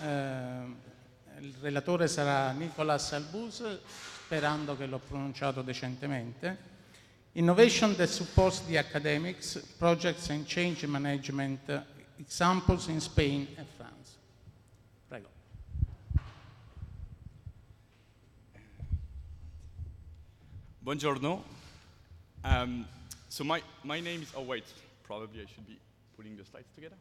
il relatore sarà Nicolas Albouze, sperando che l'ho pronunciato decentemente. Innovation that supports the academics, projects and change management, examples in Spain and France. Prego. Buongiorno. So my name is, oh wait, probably I should be putting the slides together.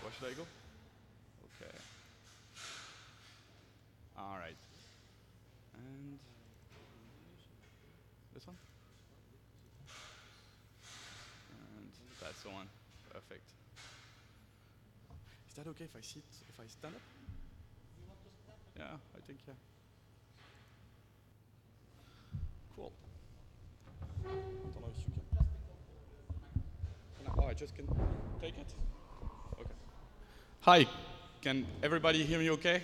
Where should I go? Okay. All right. And this one? And that's the one. Perfect. Is that okay if I stand up? Yeah, I think, yeah. Cool. Don't know if you can. Oh, I just can take it? Okay. Hi, can everybody hear me okay?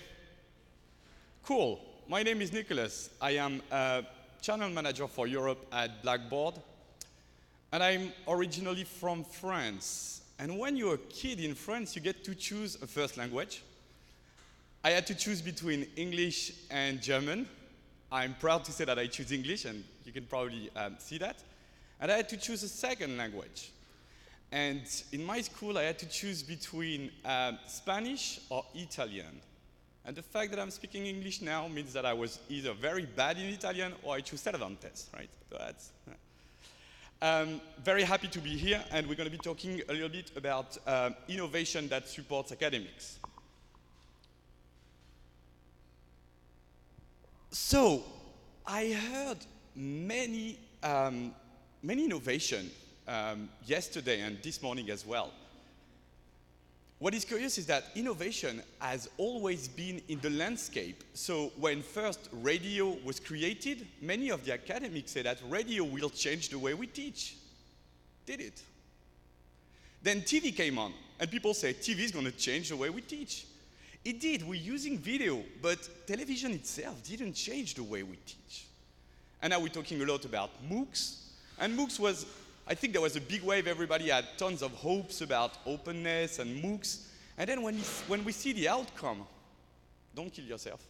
Cool. My name is Nicolas. I am a channel manager for Europe at Blackboard. And I'm originally from France. And when you're a kid in France, you get to choose a first language. I had to choose between English and German. I'm proud to say that I choose English, and you can probably see that. And I had to choose a second language. And in my school, I had to choose between Spanish or Italian. And the fact that I'm speaking English now means that I was either very bad in Italian or I chose Cervantes, right? So that's very happy to be here, and we're going to be talking a little bit about innovation that supports academics. So, I heard many innovation yesterday and this morning as well. What is curious is that innovation has always been in the landscape. So when first radio was created, many of the academics say that radio will change the way we teach. Did it? Then TV came on, and people say TV is going to change the way we teach. It did. We're using video, but television itself didn't change the way we teach. And now we're talking a lot about MOOCs. And MOOCs was, I think there was a big wave. Everybody had tons of hopes about openness and MOOCs. And then when we see the outcome, don't kill yourself.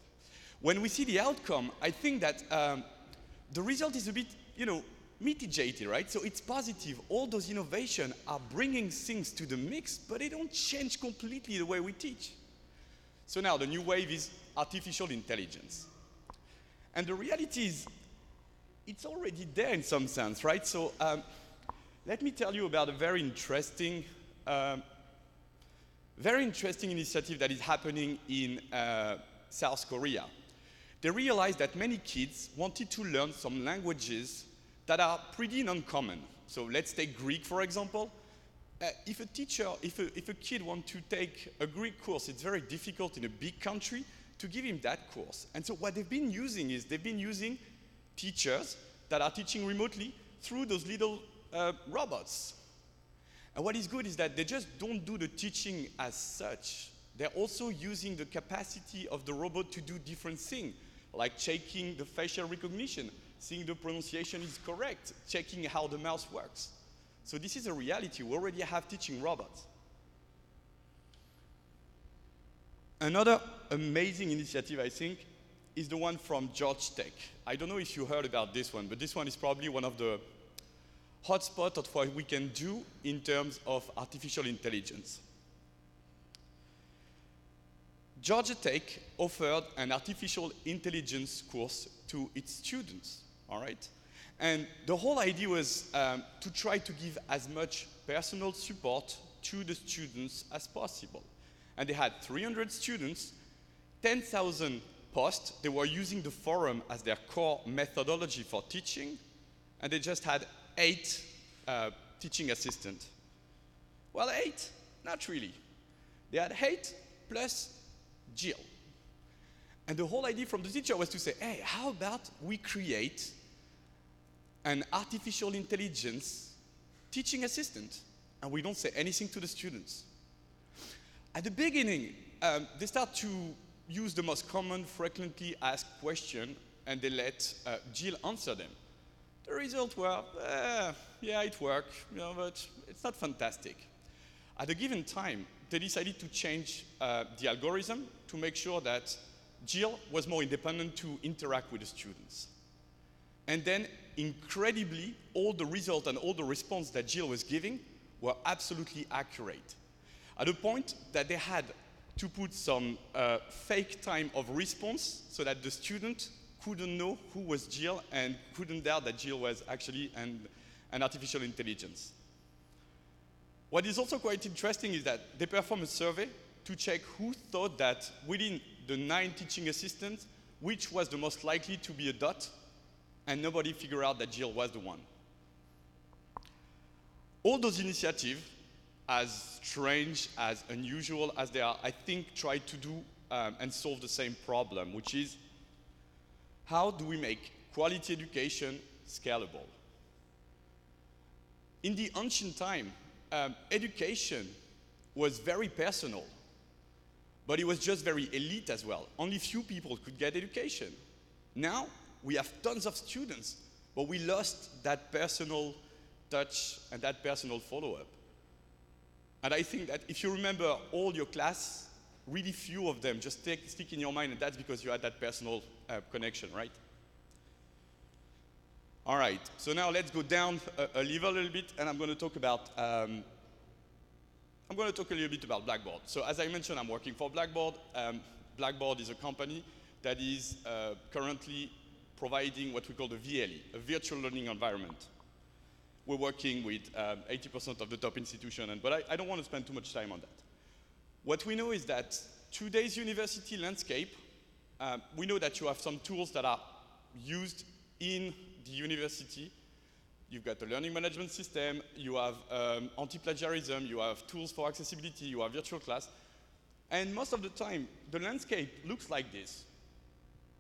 When we see the outcome, I think that the result is a bit, mitigated, right? So it's positive. All those innovations are bringing things to the mix, but they don't change completely the way we teach. So now the new wave is artificial intelligence. And the reality is, it's already there in some sense, right? So let me tell you about a very interesting initiative that is happening in South Korea. They realized that many kids wanted to learn some languages that are pretty uncommon. So let's take Greek, for example. If a kid wants to take a Greek course, it's very difficult in a big country to give him that course. And so what they've been using is they've been using teachers that are teaching remotely through those little robots. And what is good is that they just don't do the teaching as such. They're also using the capacity of the robot to do different things, like checking the facial recognition, seeing the pronunciation is correct, checking how the mouse works. So this is a reality. We already have teaching robots. Another amazing initiative, I think, is the one from Georgia Tech. I don't know if you heard about this one, but this one is probably one of the hotspots of what we can do in terms of artificial intelligence. Georgia Tech offered an artificial intelligence course to its students, all right? And the whole idea was to try to give as much personal support to the students as possible. And they had 300 students, 10,000 posts. They were using the forum as their core methodology for teaching, and they just had 8 teaching assistants. Well, 8? Not really. They had 8 plus Jill. And the whole idea from the teacher was to say, hey, how about we create an artificial intelligence teaching assistant, and we don't say anything to the students. At the beginning, they start to use the most common, frequently asked question, and they let Jill answer them. The results were, yeah, it worked, but it's not fantastic. At a given time, they decided to change the algorithm to make sure that Jill was more independent to interact with the students. And then, incredibly, all the results and all the response that Jill was giving were absolutely accurate. At a point that they had to put some fake time of response so that the student couldn't know who was Jill and couldn't doubt that Jill was actually an artificial intelligence. What is also quite interesting is that they performed a survey to check who thought that within the 9 teaching assistants, which was the most likely to be a dot, and nobody figured out that Jill was the one. All those initiatives, as strange, as unusual as they are, I think try to do and solve the same problem, which is how do we make quality education scalable? In the ancient time, education was very personal, but it was just very elite as well. Only few people could get education. Now, we have tons of students, but we lost that personal touch and that personal follow-up. And I think that if you remember all your class, really few of them just stick in your mind, and that's because you had that personal connection, right? All right, so now let's go down a little bit, and I'm going to talk about a little bit about Blackboard. So as I mentioned, I'm working for Blackboard. Blackboard is a company that is currently providing what we call the VLE, a virtual learning environment. We're working with 80% of the top institutions, but I don't want to spend too much time on that. What we know is that today's university landscape, we know that you have some tools that are used in the university. You've got the learning management system, you have anti-plagiarism, you have tools for accessibility, you have virtual class. And most of the time, the landscape looks like this.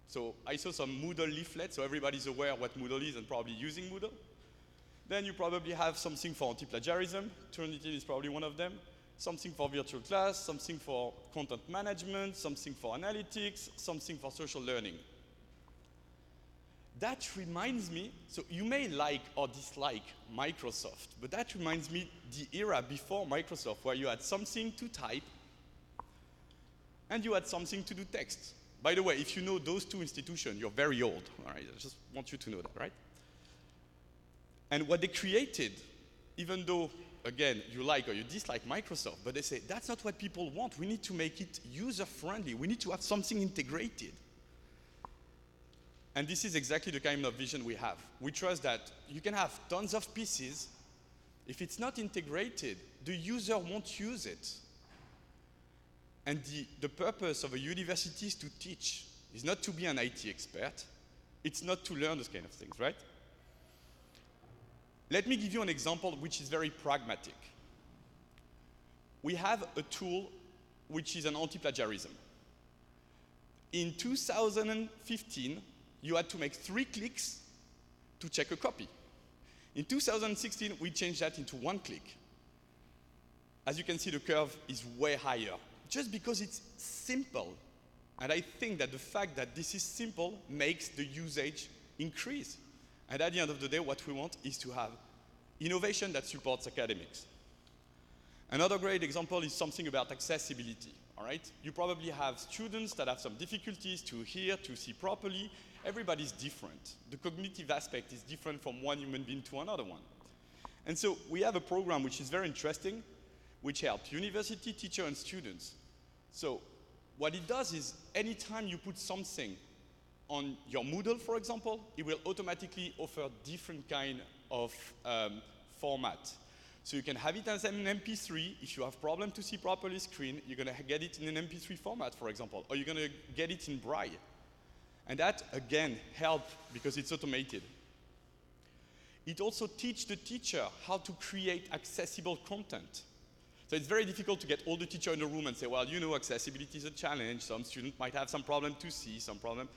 So I saw some Moodle leaflets, so everybody's aware what Moodle is and probably using Moodle. Then you probably have something for anti-plagiarism. Turnitin is probably one of them. Something for virtual class, something for content management, something for analytics, something for social learning. That reminds me, so you may like or dislike Microsoft, but that reminds me the era before Microsoft where you had something to type and you had something to do text. By the way, if you know those two institutions, you're very old. All right, I just want you to know that, right? And what they created, even though, again, you like or you dislike Microsoft, but they say, that's not what people want. We need to make it user-friendly. We need to have something integrated. And this is exactly the kind of vision we have. We trust that you can have tons of pieces. If it's not integrated, the user won't use it. And the purpose of a university is to teach. It's not to be an IT expert. It's not to learn those kind of things, right? Let me give you an example which is very pragmatic. We have a tool which is an anti-plagiarism. In 2015, you had to make 3 clicks to check a copy. In 2016, we changed that into 1 click. As you can see, the curve is way higher, just because it's simple. And I think that the fact that this is simple makes the usage increase. And at the end of the day, what we want is to have innovation that supports academics. Another great example is something about accessibility, all right? You probably have students that have some difficulties to hear, to see properly. Everybody's different. The cognitive aspect is different from one human being to another one. And so we have a program which is very interesting, which helps university, teachers, and students. So what it does is anytime you put something on your Moodle, for example, it will automatically offer different kind of format. So you can have it as an MP3. If you have problem to see properly screen, you're going to get it in an MP3 format, for example, or you're going to get it in Braille. And that, again, helps because it's automated. It also teaches the teacher how to create accessible content. So it's very difficult to get all the teachers in the room and say, well, you know, accessibility is a challenge. Some students might have some problem to see, some problem.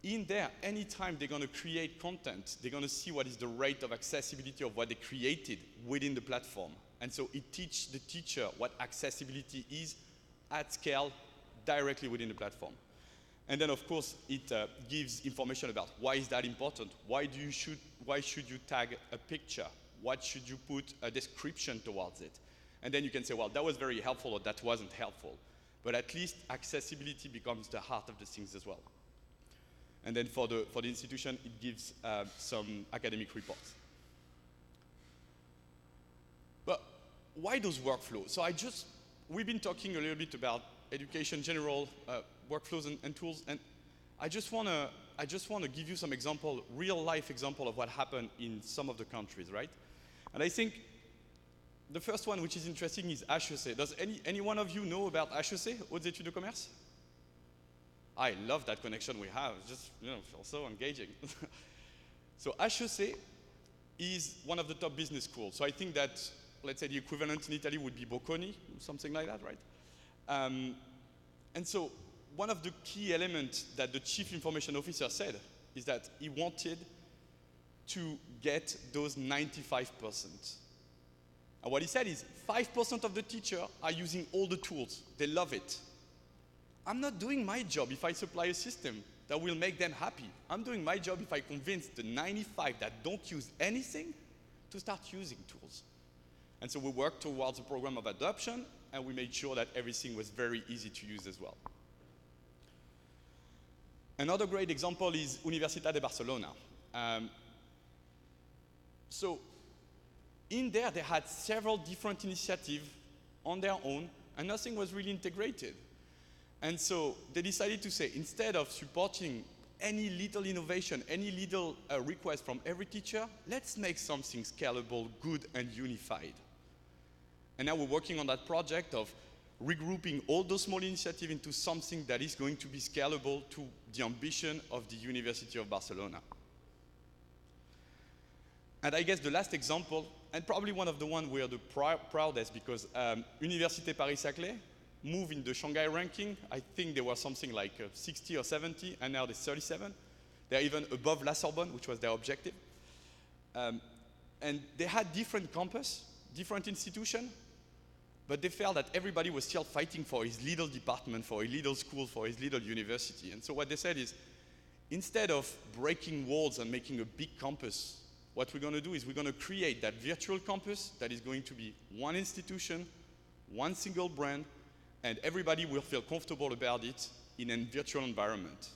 In there, anytime they're going to create content, they're going to see what is the rate of accessibility of what they created within the platform. And so it teaches the teacher what accessibility is at scale directly within the platform. And then, of course, it gives information about why is that important? Why should you tag a picture? What should you put a description towards it? And then you can say, well, that was very helpful or that wasn't helpful. But at least accessibility becomes the heart of the things as well. And then for the institution, it gives some academic reports. But why those workflows? So we've been talking a little bit about education general, workflows and tools, and I just want to give you some example, real life example of what happened in some of the countries, right? And I think the first one, which is interesting, is HEC. Does any one of you know about HEC, Hautes Études de Commerce? I love that connection we have. It's just, feels so engaging. So HEC is one of the top business schools. So I think that, let's say the equivalent in Italy would be Bocconi, something like that, right? And so one of the key elements that the chief information officer said is that he wanted to get those 95%. And what he said is 5% of the teachers are using all the tools. They love it. I'm not doing my job if I supply a system that will make them happy. I'm doing my job if I convince the 95 that don't use anything to start using tools. And so we worked towards a program of adoption, and we made sure that everything was very easy to use as well. Another great example is Universitat de Barcelona. So in there, they had several different initiatives on their own, and nothing was really integrated. And so they decided to say, instead of supporting any little innovation, any little request from every teacher, let's make something scalable, good, and unified. And now we're working on that project of regrouping all those small initiatives into something that is going to be scalable to the ambition of the University of Barcelona. And I guess the last example, and probably one of the ones we are the proudest, because Université Paris-Saclay moved in the Shanghai ranking. I think they were something like 60 or 70, and now they're 37. They're even above La Sorbonne, which was their objective. And they had different campus, different institutions, but they felt that everybody was still fighting for his little department, for his little school, for his little university. And so what they said is, instead of breaking walls and making a big campus, what we're going to do is we're going to create that virtual campus that is going to be one institution, one single brand, and everybody will feel comfortable about it in a virtual environment.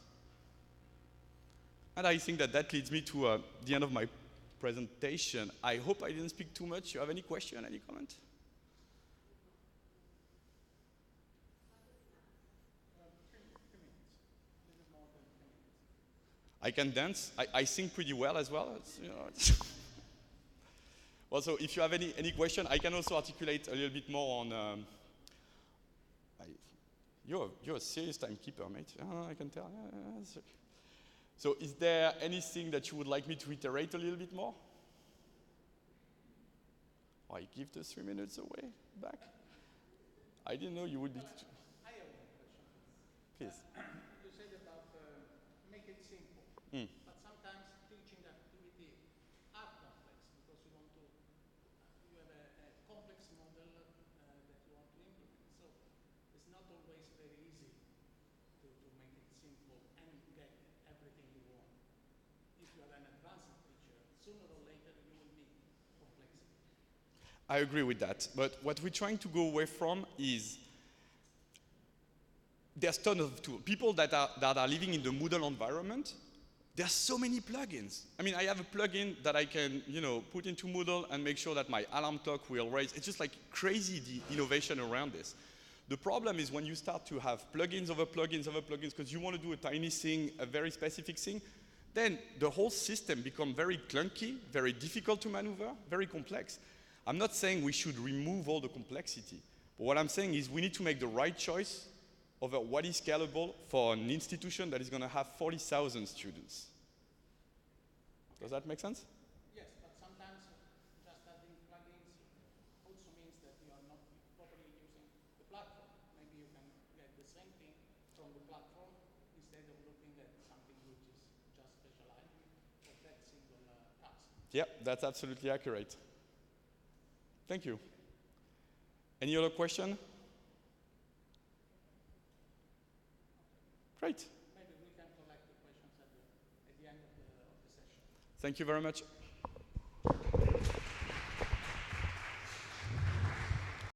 And I think that that leads me to the end of my presentation. I hope I didn't speak too much. You have any question, any comment? I can dance. I sing pretty well as well. Well, so if you have any question, I can also articulate a little bit more on. You're a serious timekeeper, mate. I can tell. So is there anything that you would like me to reiterate a little bit more? I give the 3 minutes away back. I didn't know you would be. I have one question. Please. You said about make it simple, but sometimes teaching activity are complex because you want to. You have a complex model that you want to implement. So it's not always very easy to make it simple and get everything you want. If you are an advanced teacher, sooner or later you will need complexity. I agree with that. But what we're trying to go away from is there's tons of tools. People that are living in the Moodle environment, there's so many plugins. I mean, I have a plugin that I can, put into Moodle and make sure that my alarm clock will raise. It's just like crazy, the innovation around this. The problem is when you start to have plugins over plugins over plugins, because you want to do a tiny thing, a very specific thing, then the whole system becomes very clunky, very difficult to maneuver, very complex. I'm not saying we should remove all the complexity, but what I'm saying is we need to make the right choice over what is scalable for an institution that is going to have 40,000 students. Does that make sense? Yes, but sometimes just adding plugins also means that you are not properly using the platform. Maybe you can get the same thing from the platform instead of looking at something which is just specialized for that single task. Yeah, that's absolutely accurate. Thank you. Any other question? Great. Maybe we can collect the questions at the end of the session. Thank you very much.